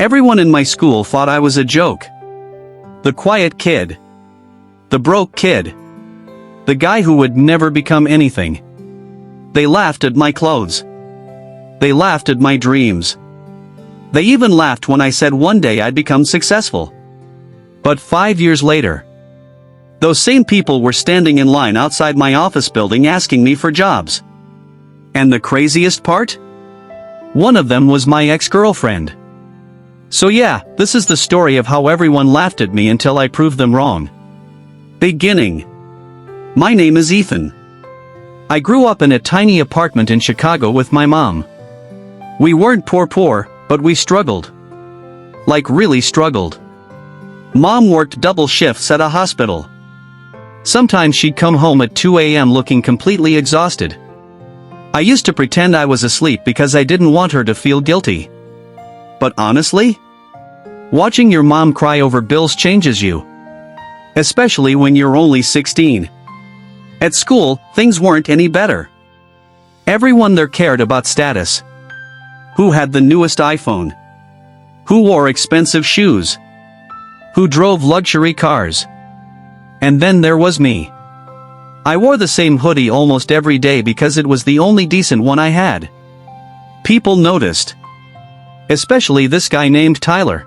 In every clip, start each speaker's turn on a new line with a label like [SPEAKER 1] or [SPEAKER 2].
[SPEAKER 1] Everyone in my school thought I was a joke. The quiet kid. The broke kid. The guy who would never become anything. They laughed at my clothes. They laughed at my dreams. They even laughed when I said one day I'd become successful. But 5 years later, those same people were standing in line outside my office building asking me for jobs. And the craziest part? One of them was my ex-girlfriend. So yeah, this is the story of how everyone laughed at me until I proved them wrong. Beginning. My name is Ethan. I grew up in a tiny apartment in Chicago with my mom. We weren't poor, but we struggled. Like really struggled. Mom worked double shifts at a hospital. Sometimes she'd come home at 2 a.m. looking completely exhausted. I used to pretend I was asleep because I didn't want her to feel guilty. But honestly, watching your mom cry over bills changes you. Especially when you're only 16. At school, things weren't any better. Everyone there cared about status. Who had the newest iPhone? Who wore expensive shoes? Who drove luxury cars? And then there was me. I wore the same hoodie almost every day because it was the only decent one I had. People noticed. Especially this guy named Tyler.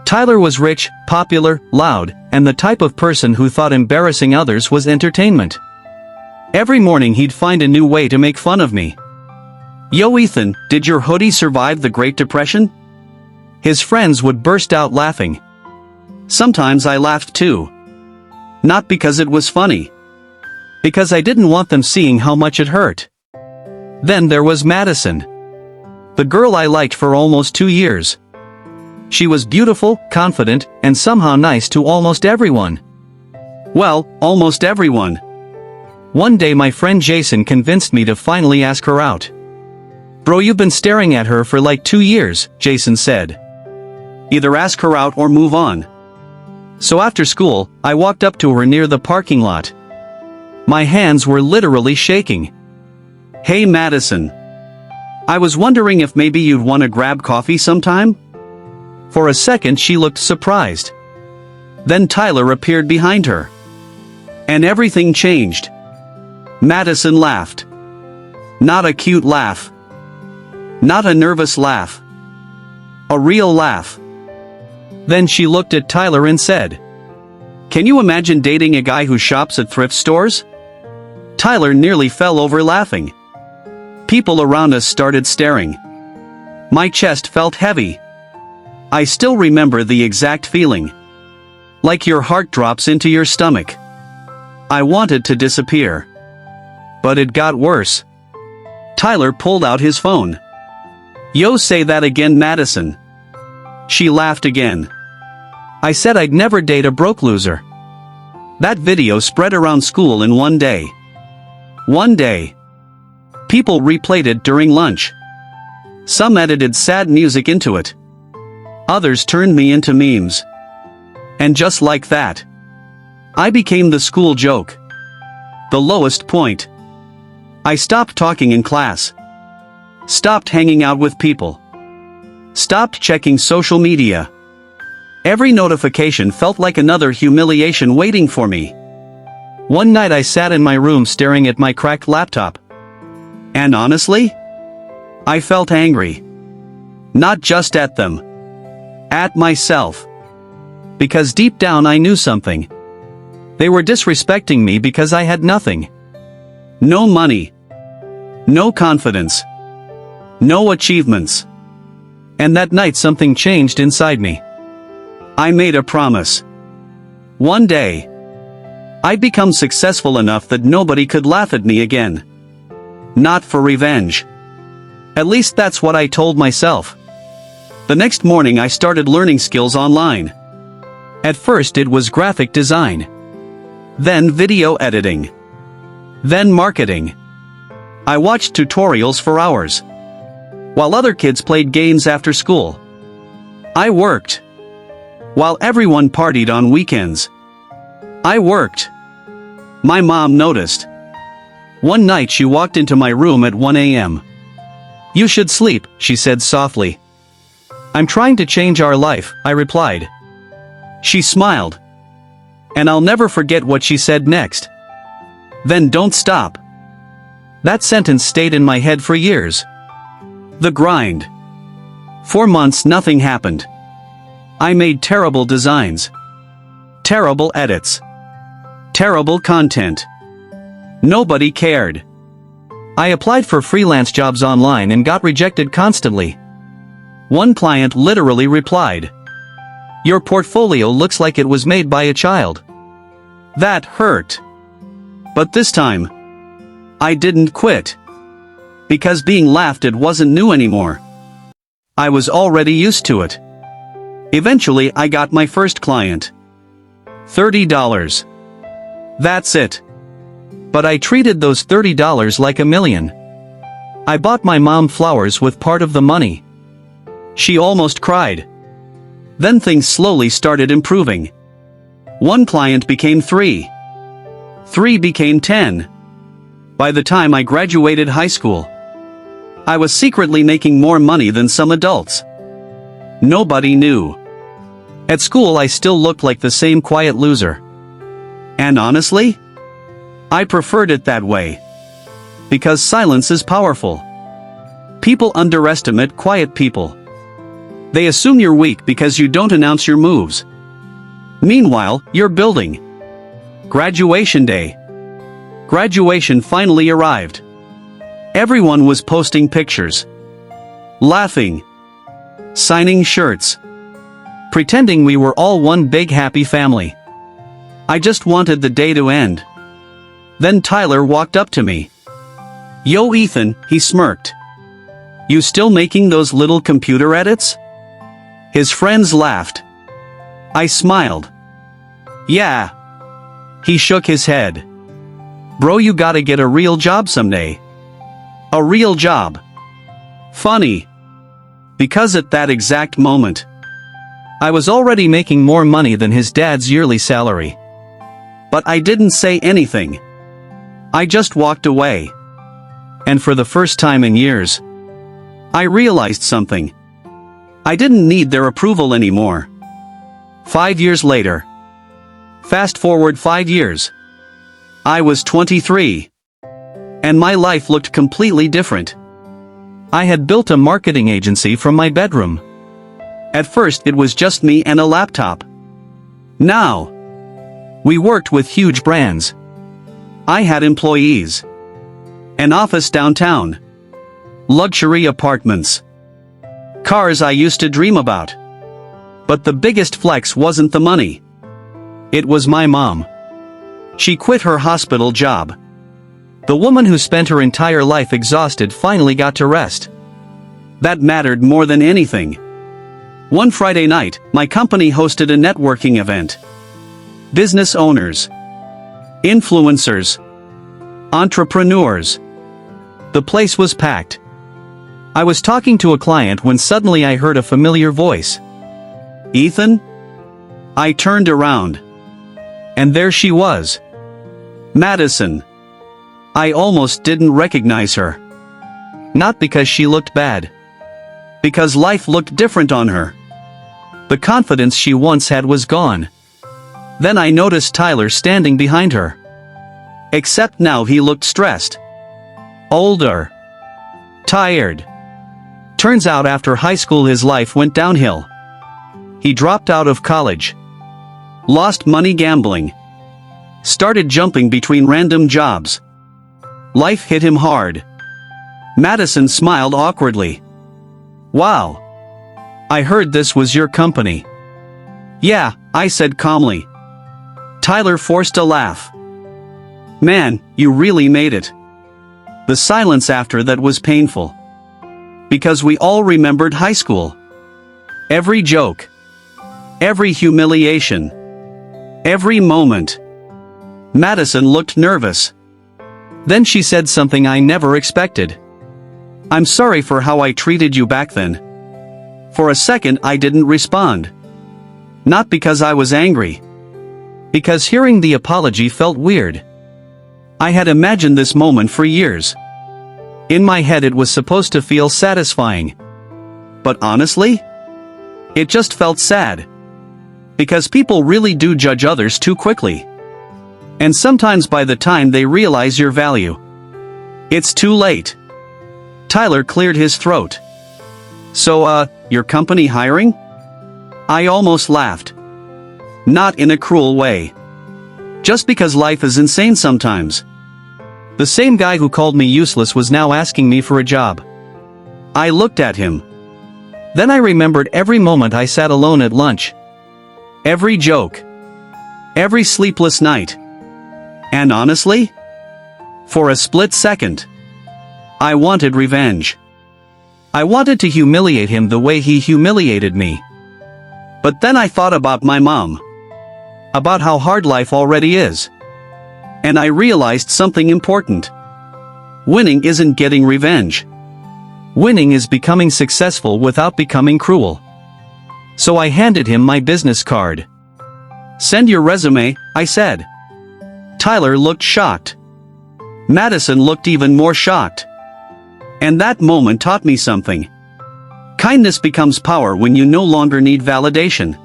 [SPEAKER 1] Tyler was rich, popular, loud, and the type of person who thought embarrassing others was entertainment. Every morning he'd find a new way to make fun of me. "Yo Ethan, did your hoodie survive the Great Depression?" His friends would burst out laughing. Sometimes I laughed too. Not because it was funny. Because I didn't want them seeing how much it hurt. Then there was Madison. The girl I liked for almost 2 years. She was beautiful, confident, and somehow nice to almost everyone. Well, almost everyone. One day my friend Jason convinced me to finally ask her out. "Bro, you've been staring at her for like 2 years, Jason said. Either ask her out or move on." So after school, I walked up to her near the parking lot. My hands were literally shaking. "Hey Madison. I was wondering if maybe you'd want to grab coffee sometime?" For a second she looked surprised. Then Tyler appeared behind her. And everything changed. Madison laughed. Not a cute laugh. Not a nervous laugh. A real laugh. Then she looked at Tyler and said, "Can you imagine dating a guy who shops at thrift stores?" Tyler nearly fell over laughing. People around us started staring. My chest felt heavy. I still remember the exact feeling. Like your heart drops into your stomach. I wanted to disappear. But it got worse. Tyler pulled out his phone. "Yo, say that again, Madison." She laughed again. I said I'd never date a broke loser. That video spread around school in one day. One day. People replayed it during lunch. Some edited sad music into it. Others turned me into memes. And just like that, I became the school joke. The lowest point. I stopped talking in class. Stopped hanging out with people. Stopped checking social media. Every notification felt like another humiliation waiting for me. One night I sat in my room staring at my cracked laptop. And honestly, I felt angry. Not just at them. At myself. Because deep down I knew something. They were disrespecting me because I had nothing. No money. No confidence. No achievements. And that night something changed inside me. I made a promise. One day, I'd become successful enough that nobody could laugh at me again. Not for revenge. At least that's what I told myself. The next morning I started learning skills online. At first it was graphic design. Then video editing. Then marketing. I watched tutorials for hours. While other kids played games after school. I worked. While everyone partied on weekends. I worked. My mom noticed. One night she walked into my room at 1 a.m. "You should sleep," she said softly. I'm trying to change our life, I replied. She smiled. And I'll never forget what she said next. Then don't stop. That sentence stayed in my head for years. The grind. 4 months nothing happened. I made terrible designs. Terrible edits. Terrible content. Nobody cared. I applied for freelance jobs online and got rejected constantly. One client literally replied, "Your portfolio looks like it was made by a child." That hurt. But this time, I didn't quit. Because being laughed at wasn't new anymore. I was already used to it. Eventually I got my first client. $30. That's it. But I treated those $30 like $1 million. I bought my mom flowers with part of the money. She almost cried. Then things slowly started improving. 1 client became 3. 3 became 10. By the time I graduated high school, I was secretly making more money than some adults. Nobody knew. At school I still looked like the same quiet loser. And honestly, I preferred it that way. Because silence is powerful. People underestimate quiet people. They assume you're weak because you don't announce your moves. Meanwhile, you're building. Graduation day. Graduation finally arrived. Everyone was posting pictures. Laughing. Signing shirts. Pretending we were all one big happy family. I just wanted the day to end. Then Tyler walked up to me. "Yo Ethan," he smirked. "You still making those little computer edits?" His friends laughed. I smiled. "Yeah." He shook his head. "Bro, you gotta get a real job someday." A real job. Funny. Because at that exact moment, I was already making more money than his dad's yearly salary. But I didn't say anything. I just walked away. And for the first time in years, I realized something. I didn't need their approval anymore. 5 years later. Fast forward 5 years. I was 23. And my life looked completely different. I had built a marketing agency from my bedroom. At first it was just me and a laptop. Now, we worked with huge brands. I had employees. An office downtown. Luxury apartments. Cars I used to dream about. But the biggest flex wasn't the money. It was my mom. She quit her hospital job. The woman who spent her entire life exhausted finally got to rest. That mattered more than anything. One Friday night, my company hosted a networking event. Business owners. Influencers. Entrepreneurs. The place was packed. I was talking to a client when suddenly I heard a familiar voice. "Ethan?" I turned around. And there she was. Madison. I almost didn't recognize her. Not because she looked bad. Because life looked different on her. The confidence she once had was gone. Then I noticed Tyler standing behind her. Except now he looked stressed. Older. Tired. Turns out after high school his life went downhill. He dropped out of college. Lost money gambling. Started jumping between random jobs. Life hit him hard. Madison smiled awkwardly. "Wow. I heard this was your company." "Yeah," I said calmly. Tyler forced a laugh. "Man, you really made it." The silence after that was painful. Because we all remembered high school. Every joke. Every humiliation. Every moment. Madison looked nervous. Then she said something I never expected. "I'm sorry for how I treated you back then." For a second I didn't respond. Not because I was angry. Because hearing the apology felt weird. I had imagined this moment for years. In my head it was supposed to feel satisfying. But honestly, It just felt sad. Because people really do judge others too quickly. And sometimes by the time they realize your value, it's too late. Tyler cleared his throat. So, your company hiring? I almost laughed. Not in a cruel way. Just because life is insane sometimes. The same guy who called me useless was now asking me for a job. I looked at him. Then I remembered every moment I sat alone at lunch. Every joke. Every sleepless night. And honestly, for a split second, I wanted revenge. I wanted to humiliate him the way he humiliated me. But then I thought about my mom. About how hard life already is. And I realized something important. Winning isn't getting revenge. Winning is becoming successful without becoming cruel. So I handed him my business card. Send your resume, I said. Tyler looked shocked. Madison looked even more shocked. And that moment taught me something. Kindness becomes power when you no longer need validation.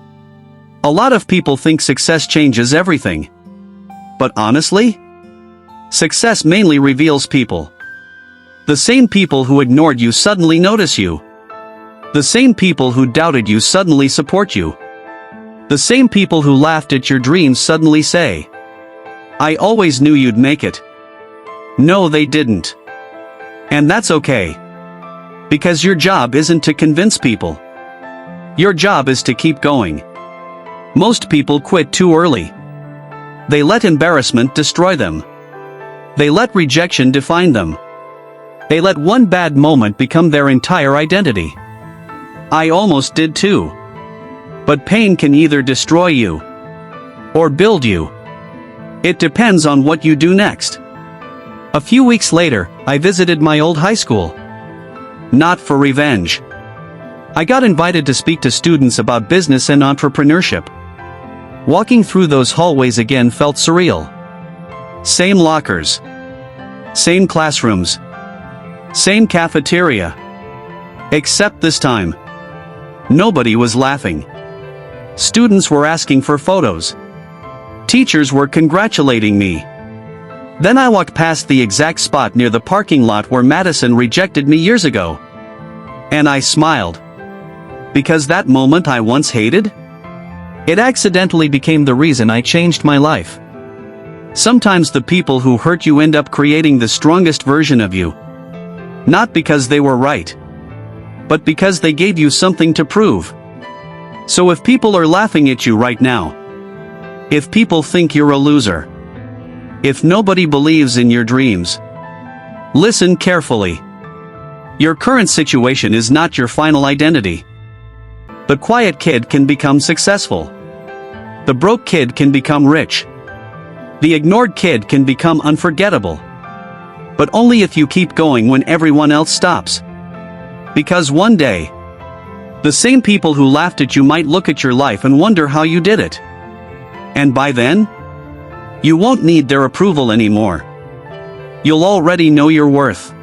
[SPEAKER 1] A lot of people think success changes everything. But honestly, success mainly reveals people. The same people who ignored you suddenly notice you. The same people who doubted you suddenly support you. The same people who laughed at your dreams suddenly say, I always knew you'd make it. No, they didn't. And that's okay. Because your job isn't to convince people. Your job is to keep going. Most people quit too early. They let embarrassment destroy them. They let rejection define them. They let one bad moment become their entire identity. I almost did too. But pain can either destroy you or build you. It depends on what you do next. A few weeks later, I visited my old high school. Not for revenge. I got invited to speak to students about business and entrepreneurship. Walking through those hallways again felt surreal. Same lockers. Same classrooms. Same cafeteria. Except this time, nobody was laughing. Students were asking for photos. Teachers were congratulating me. Then I walked past the exact spot near the parking lot where Madison rejected me years ago. And I smiled. Because that moment I once hated, it accidentally became the reason I changed my life. Sometimes the people who hurt you end up creating the strongest version of you. Not because they were right, but because they gave you something to prove. So if people are laughing at you right now, if people think you're a loser, if nobody believes in your dreams, listen carefully. Your current situation is not your final identity. The quiet kid can become successful. The broke kid can become rich. The ignored kid can become unforgettable. But only if you keep going when everyone else stops. Because one day, the same people who laughed at you might look at your life and wonder how you did it. And by then, you won't need their approval anymore. You'll already know your worth.